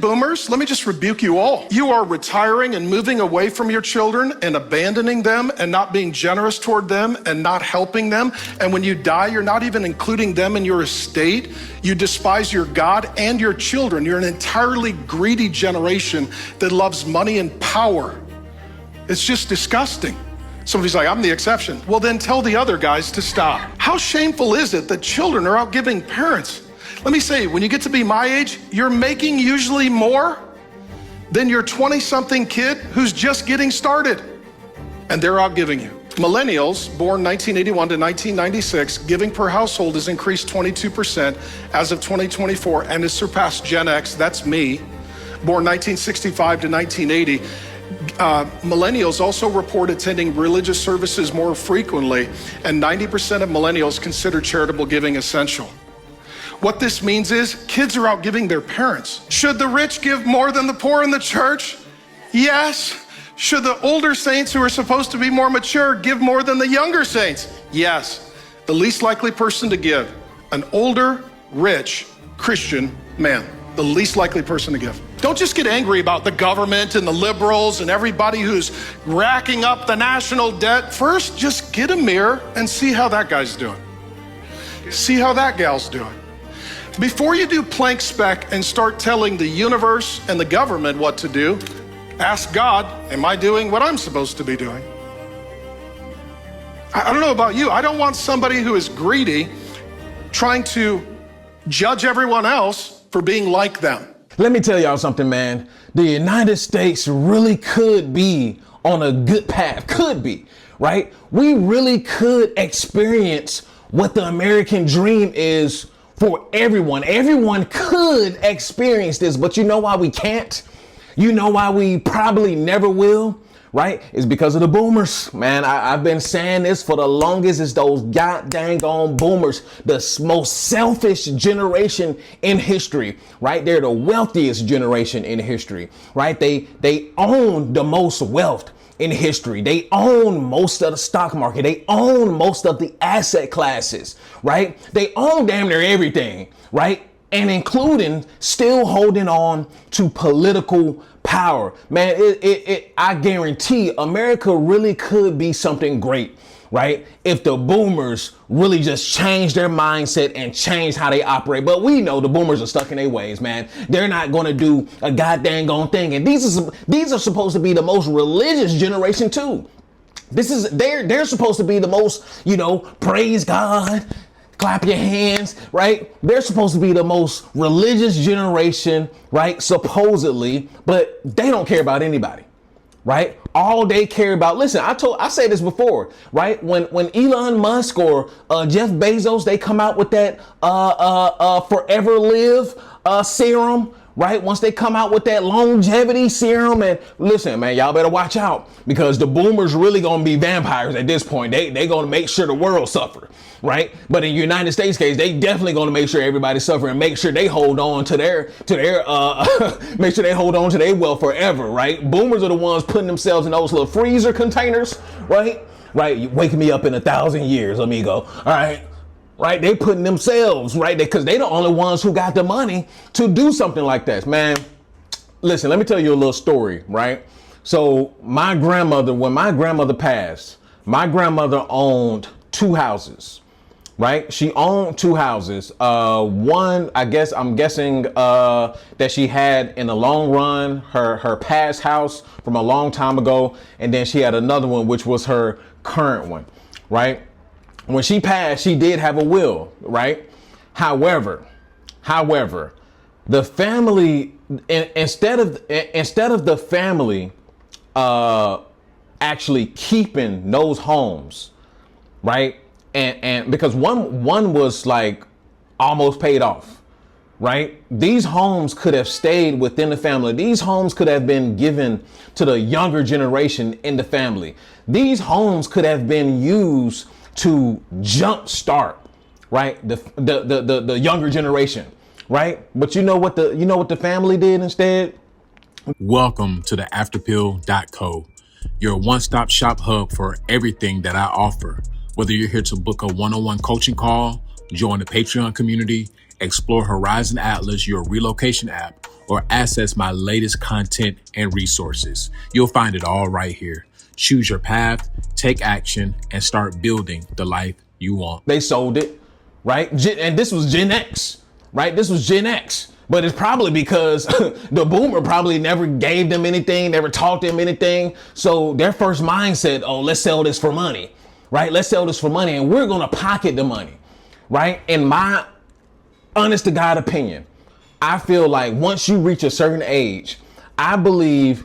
Boomers, let me just rebuke you all. You are retiring and moving away from your children and abandoning them and not being generous toward them and not helping them. And when you die, you're not even including them in your estate. You despise your God and your children. You're an entirely greedy generation that loves money and power. It's just disgusting. Somebody's like, I'm the exception. Well, then tell the other guys to stop. How shameful is it that children are out giving parents? Let me say, when you get to be my age, you're making usually more than your 20-something kid who's just getting started, and they're outgiving you. Millennials, born 1981 to 1996, giving per household has increased 22% as of 2024 and has surpassed Gen X, that's me, born 1965 to 1980. Millennials also report attending religious services more frequently, and 90% of millennials consider charitable giving essential. What this means is kids are out giving their parents. Should the rich give more than the poor in the church? Yes. Should the older saints who are supposed to be more mature give more than the younger saints? Yes. The least likely person to give, an older, rich Christian man. The least likely person to give. Don't just get angry about the government and the liberals and everybody who's racking up the national debt. First, just get a mirror and see how that guy's doing. See how that gal's doing. Before you do plank spec and start telling the universe and the government what to do, ask God, am I doing what I'm supposed to be doing? I don't know about you. I don't want somebody who is greedy trying to judge everyone else for being like them. Let me tell y'all something, man. The United States really could be on a good path. Could be, right? We really could experience what the American dream is for everyone. Everyone could experience this, but you know why we can't? You know why we probably never will, right? It's because of the boomers, man. I've been saying this for the longest. It's those god dang on boomers, the most selfish generation in history, right? They're the wealthiest generation in history, right? They own the most wealth in history. They own most of the stock market. They own most of the asset classes, right? They own damn near everything, right? And including still holding on to political power. Man, I guarantee America really could be something great, right? If the boomers really just change their mindset and change how they operate. But we know the boomers are stuck in their ways, man. They're not going to do a goddamn on thing. And these are supposed to be the most religious generation too. They're supposed to be the most, praise God, clap your hands, right? They're supposed to be the most religious generation, right? Supposedly, but they don't care about anybody. Right? All they care about. Listen, I say this before, right? When Elon Musk or Jeff Bezos, they come out with that Forever Live serum, right? Once they come out with that longevity serum, and listen, man, y'all better watch out, because the boomers really gonna be vampires at this point. They gonna make sure the world suffer, right? But in the United States case, they definitely gonna make sure everybody suffer and make sure they hold on to their make sure they hold on to their wealth forever, right? Boomers are the ones putting themselves in those little freezer containers, right? Right, you waking me up in 1,000 years, amigo. All right. Right, they putting themselves, right, because they the only ones who got the money to do something like this, man. Listen, let me tell you a little story, right? So my grandmother, when my grandmother passed, my grandmother owned 2 houses, right? She owned 2 houses. One, I'm guessing that she had in the long run her past house from a long time ago, and then she had another one which was her current one, right? When she passed, she did have a will, right? However, the family, instead of the family actually keeping those homes, right? And because one was like almost paid off, right? These homes could have stayed within the family. These homes could have been given to the younger generation in the family. These homes could have been used to jumpstart, right, the younger generation, right? But you know what the family did instead? Welcome to the Afterpill.co, your one-stop shop hub for everything that I offer. Whether you're here to book a one-on-one coaching call, join the Patreon community, explore Horizon Atlas, your relocation app, or access my latest content and resources. You'll find it all right here. Choose your path, take action, and start building the life you want. They sold it, right? And this was Gen X, right? This was Gen X. But it's probably because the boomer probably never gave them anything, never taught them anything. So their first mindset, oh, let's sell this for money, right? Let's sell this for money and we're going to pocket the money, right? In my honest to God opinion, I feel like once you reach a certain age, I believe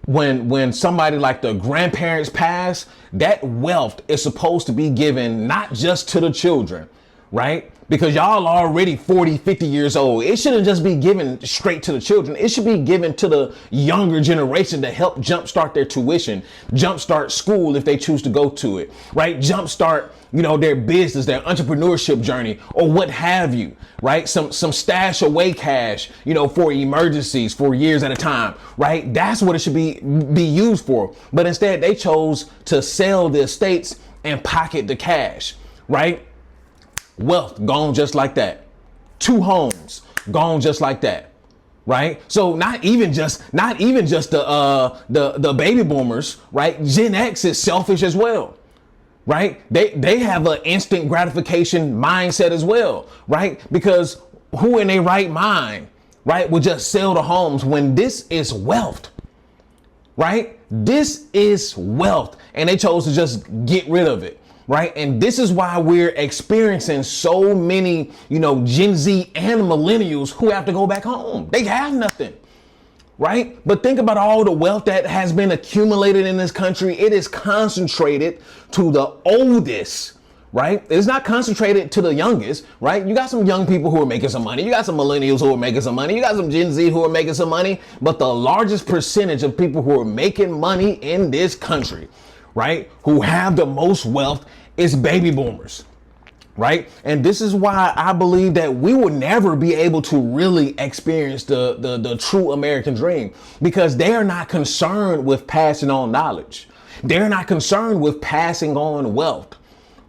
when somebody like the grandparents pass, that wealth is supposed to be given not just to the children, right? Because y'all are already 40, 50 years old. It shouldn't just be given straight to the children. It should be given to the younger generation to help jumpstart their tuition, jumpstart school if they choose to go to it, right? Jumpstart, their business, their entrepreneurship journey, or what have you, right? Some stash away cash, for emergencies for years at a time, right? That's what it should be used for. But instead they chose to sell the estates and pocket the cash, right? Wealth gone just like that. 2 homes gone just like that, right? So not even just the baby boomers, right? Gen X is selfish as well, right? They have an instant gratification mindset as well, right? Because who in their right mind, right, would just sell the homes when this is wealth, right? This is wealth, and they chose to just get rid of it. Right. And this is why we're experiencing so many, Gen Z and millennials who have to go back home. They have nothing. Right. But think about all the wealth that has been accumulated in this country. It is concentrated to the oldest. Right. It's not concentrated to the youngest. Right. You got some young people who are making some money. You got some millennials who are making some money. You got some Gen Z who are making some money. But the largest percentage of people who are making money in this country, right, who have the most wealth is baby boomers, right? And this is why I believe that we will never be able to really experience the true American dream, because they are not concerned with passing on knowledge. They're not concerned with passing on wealth,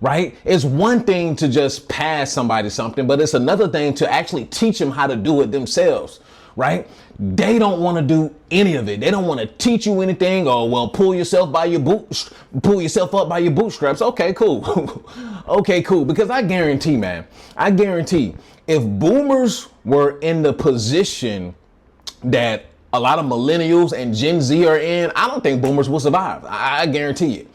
right? It's one thing to just pass somebody something, but it's another thing to actually teach them how to do it themselves, right? They don't want to do any of it. They don't want to teach you anything, or, well, pull yourself up by your bootstraps. Okay, cool. Okay, cool. Because I guarantee if boomers were in the position that a lot of millennials and Gen Z are in, I don't think boomers will survive. I guarantee it,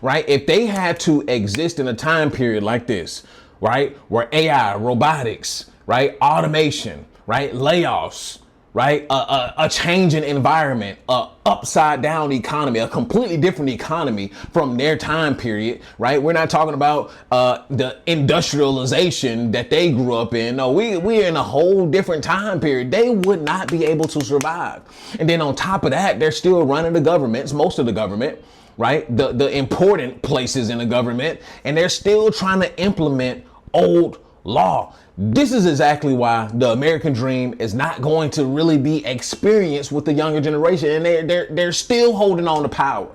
right? If they had to exist in a time period like this, right, where AI, robotics, right, automation, right, layoffs, right, a changing environment, a upside down economy, a completely different economy from their time period, right? We're not talking about the industrialization that they grew up in. No, we're in a whole different time period. They would not be able to survive. And then on top of that, they're still running the governments, most of the government, right? The important places in the government, and they're still trying to implement old law. This is exactly why the American dream is not going to really be experienced with the younger generation, and they're still holding on to power,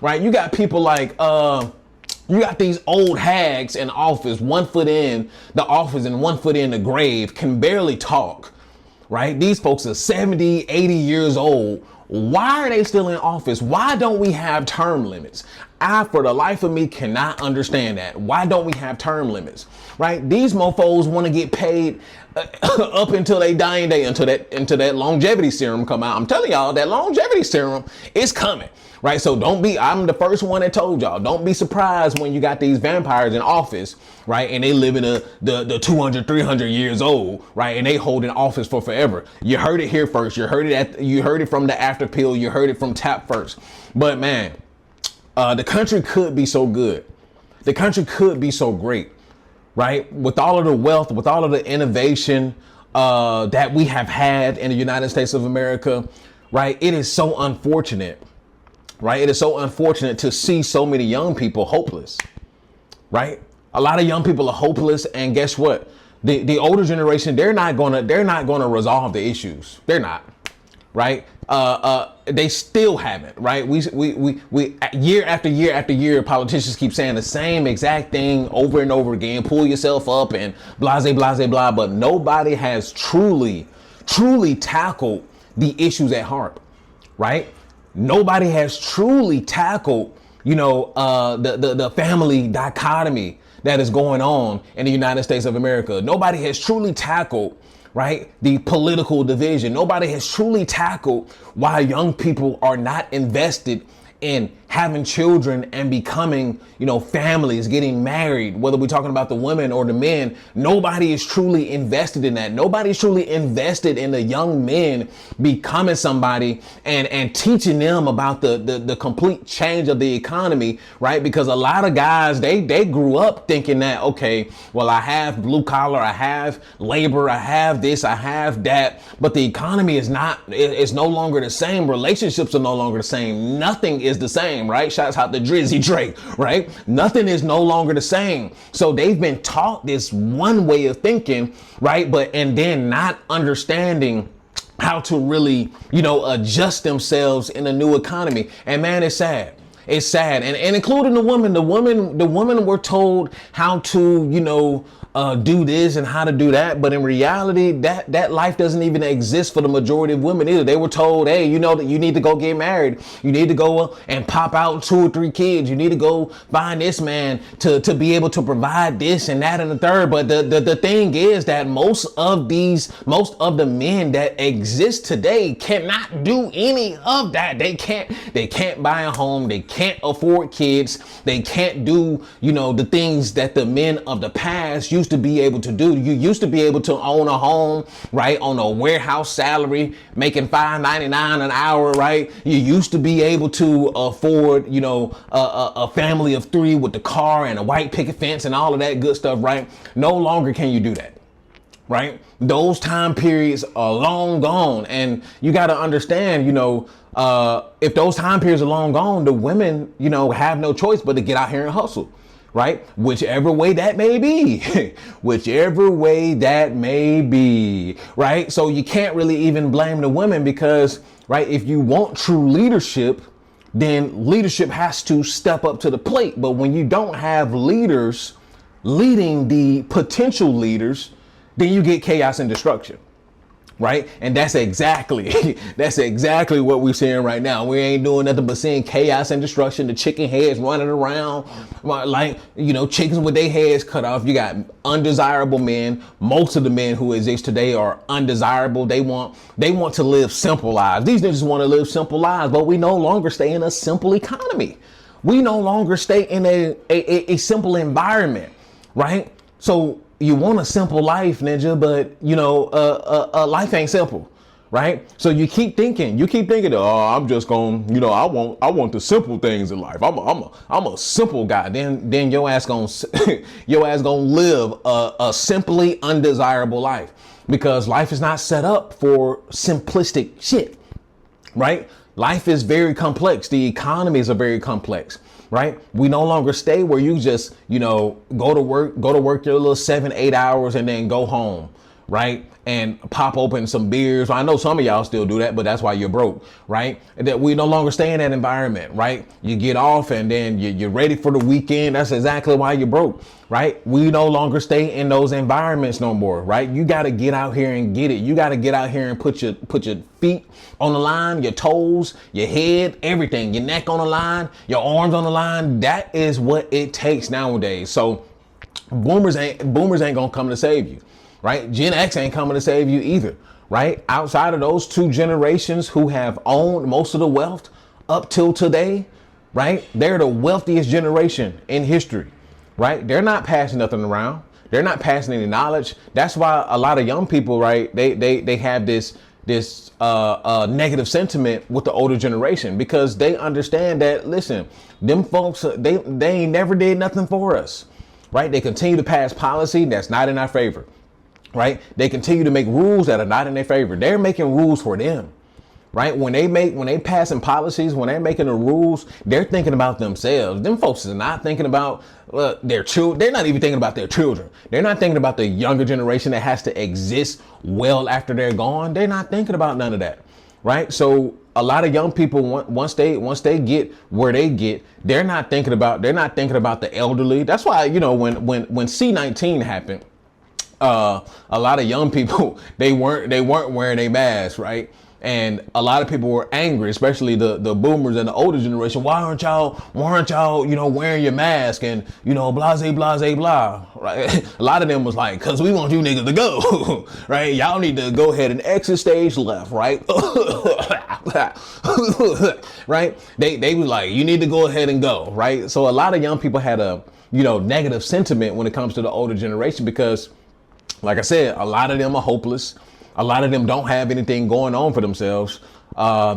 right? You got people like you got these old hags in office, 1 foot in the office and 1 foot in the grave, can barely talk, right? These folks are 70, 80 years old. Why are they still in office? Why don't we have term limits? I, for the life of me, cannot understand that. Why don't we have term limits, right? These mofos want to get paid up until they dying day, until that longevity serum come out. I'm telling y'all, that longevity serum is coming, right? So I'm the first one that told y'all, don't be surprised when you got these vampires in office, right? And they live in the 200, 300 years old, right? And they hold in office for forever. You heard it here first. You heard it from the After Pill. You heard it from Tap First. But man, the country could be so good. The country could be so great, right? With all of the wealth, with all of the innovation that we have had in the United States of America, right? It is so unfortunate, right? It is so unfortunate to see so many young people hopeless, right? A lot of young people are hopeless, and guess what? The older generation, they're not gonna resolve the issues. They're not, right? They still haven't, right? We year after year after year, politicians keep saying the same exact thing over and over again. Pull yourself up and blase, blase, blah. But nobody has truly tackled the issues at heart, right? Nobody has truly tackled, the family dichotomy that is going on in the United States of America. Nobody has truly tackled, right, the political division. Nobody has truly tackled why young people are not invested in having children and becoming, families, getting married, whether we're talking about the women or the men. Nobody is truly invested in that. Nobody's truly invested in the young men becoming somebody and teaching them about the complete change of the economy, right? Because a lot of guys, they grew up thinking that, okay, well, I have blue collar, I have labor, I have this, I have that, but the economy is no longer the same. Relationships are no longer the same. Nothing is the same, right? Shouts out to Drizzy Drake, right? Nothing is no longer the same. So they've been taught this one way of thinking, right? And then not understanding how to really, adjust themselves in a new economy. And man, it's sad. It's sad. And including the women were told how to, do this and how to do that. But in reality, that life doesn't even exist for the majority of women either. They were told, hey, that you need to go get married. You need to go and pop out 2 or 3 kids. You need to go find this man to be able to provide this and that and the third. But the thing is that most of the men that exist today cannot do any of that. They can't buy a home. They can't afford kids. They can't do, the things that the men of the past used to be able to do. You used to be able to own a home, right, on a warehouse salary, making $5.99 an hour, right? You used to be able to afford, a family of 3 with the car and a white picket fence and all of that good stuff, right? No longer can you do that, right? Those time periods are long gone, and you got to understand, if those time periods are long gone, the women, have no choice but to get out here and hustle. Right? Whichever way that may be, right? So you can't really even blame the women because, right, if you want true leadership, then leadership has to step up to the plate. But when you don't have leaders leading the potential leaders, then you get chaos and destruction. Right. And that's exactly what we're seeing right now. We ain't doing nothing but seeing chaos and destruction. The chicken heads running around like, chickens with their heads cut off. You got undesirable men. Most of the men who exist today are undesirable. They want to live simple lives. These niggas want to live simple lives, but we no longer stay in a simple economy. We no longer stay in a simple environment. Right. So you want a simple life, ninja, but life ain't simple, right? So you keep thinking, I'm just gonna, I want the simple things in life. I'm a simple guy. Then your ass gonna live a simply undesirable life, because life is not set up for simplistic shit, right? Life is very complex. The economies are very complex. Right? We no longer stay where you just, go to work your little 7-8 hours and then go home. Right? And pop open some beers. I know some of y'all still do that, but that's why you're broke. Right? And that we no longer stay in that environment. Right? You get off and then you're ready for the weekend. That's exactly why you're broke. Right? We no longer stay in those environments no more. Right? You got to get out here and get it. You got to get out here and put your feet on the line, your toes, your head, everything, your neck on the line, your arms on the line. That is what it takes nowadays. So boomers ain't gonna come to save you, right? Gen X ain't coming to save you either, right? Outside of those 2 generations who have owned most of the wealth up till today, right? They're the wealthiest generation in history, right? They're not passing nothing around. They're not passing any knowledge. That's why a lot of young people, right? They have this negative sentiment with the older generation, because they understand that, listen, them folks, they ain't never did nothing for us, right? They continue to pass policy that's not in our favor, right? They continue to make rules that are not in their favor. They're making rules for them, right? When they passing policies, when they're making the rules, they're thinking about themselves. Them folks are not thinking about their children. They're not even thinking about their children. They're not thinking about the younger generation that has to exist well after they're gone. They're not thinking about none of that, right? So a lot of young people, once they get where they get, they're not thinking about the elderly. That's why, when C-19 happened, a lot of young people, they weren't wearing a mask, right? And a lot of people were angry, especially the boomers and the older generation. Why aren't y'all, you know, wearing your mask and, you know, blase, blase, blah, right? A lot of them was like, cause we want you niggas to go, right? Y'all need to go ahead and exit stage left, right? Right? They was like, you need to go ahead and go, right? So a lot of young people had a, you know, negative sentiment when it comes to the older generation because, like I said, a lot of them are hopeless. A lot of them don't have anything going on for themselves.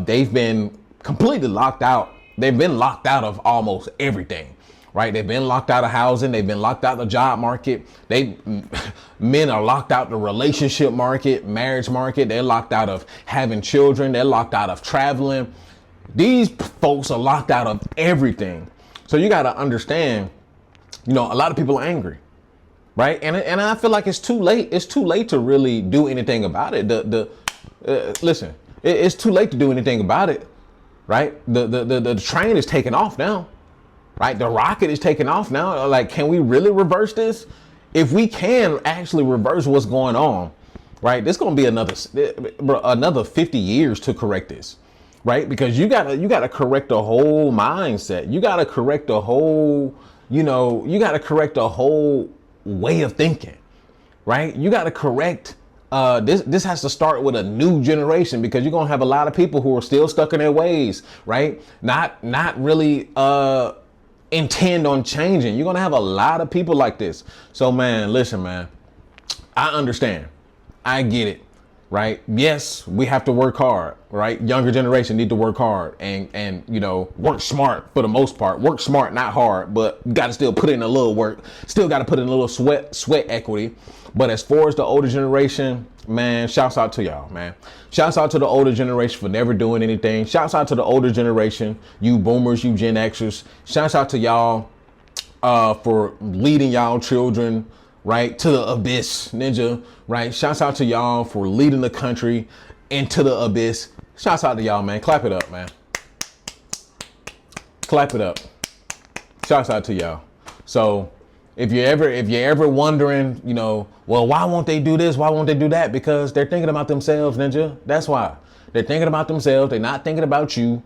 They've been completely locked out. They've been locked out of almost everything, right? They've been locked out of housing. They've been locked out of the job market. Men are locked out the relationship market, marriage market. They're locked out of having children. They're locked out of traveling. These folks are locked out of everything. So you got to understand, you know, a lot of people are angry. Right. And I feel like it's too late. It's too late to really do anything about it. Listen, it's too late to do anything about it. Right. The train is taking off now. Right. The rocket is taking off now. Like, can we really reverse this? If we can actually reverse what's going on. Right. This is going to be another 50 years to correct this. Right. Because you got to correct the whole mindset. You got to correct the whole, you know, you got to correct the whole way of thinking, right? You got to correct this has to start with a new generation because you're going to have a lot of people who are still stuck in their ways, right? Not really intend on changing. You're going to have a lot of people like this. So man, listen, man, I understand. I get it. Right? Yes, we have to work hard, right? Younger generation need to work hard and you know, work smart for the most part. Work smart, not hard, but got to still put in a little work. Still got to put in a little sweat equity. But as far as the older generation, man, shouts out to y'all, man. Shouts out to the older generation for never doing anything. Shouts out to the older generation, you boomers, you Gen Xers. Shouts out to y'all for leading y'all children, right, to the abyss, Ninja, right? Shouts out to y'all for leading the country into the abyss. Shouts out to y'all, man. Clap it up, man. Clap it up. Shouts out to y'all. So if you're ever wondering, you know, well, why won't they do this? Why won't they do that? Because they're thinking about themselves, Ninja. That's why. They're thinking about themselves. They're not thinking about you.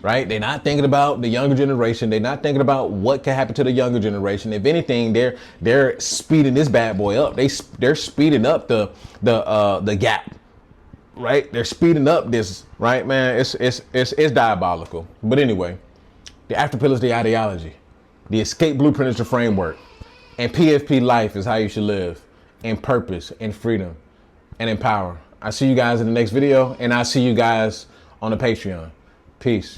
Right? They're not thinking about the younger generation. They're not thinking about what can happen to the younger generation. If anything, they're speeding this bad boy up. They're speeding up the gap. Right? They're speeding up this, right, man? It's diabolical. But anyway, the after pill is the ideology. The escape blueprint is the framework. And PFP life is how you should live in purpose, in freedom, and in power. I see you guys in the next video, and I see you guys on the Patreon. Peace.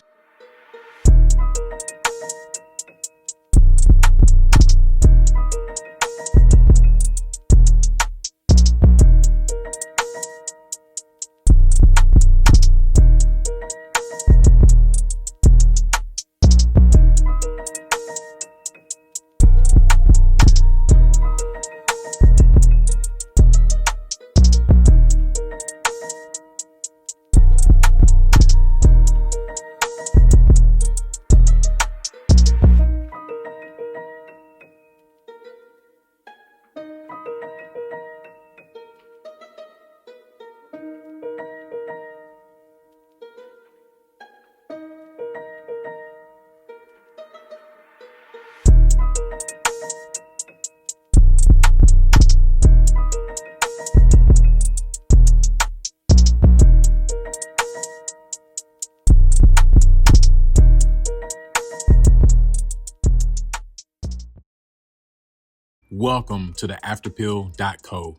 Welcome to the afterpill.co,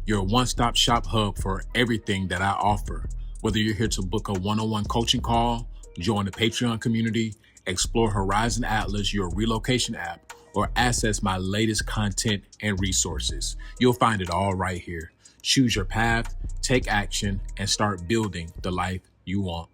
your one-stop shop hub for everything that I offer. Whether you're here to book a one-on-one coaching call, join the Patreon community, explore Horizon Atlas, your relocation app, or access my latest content and resources, you'll find it all right here. Choose your path, take action, and start building the life you want.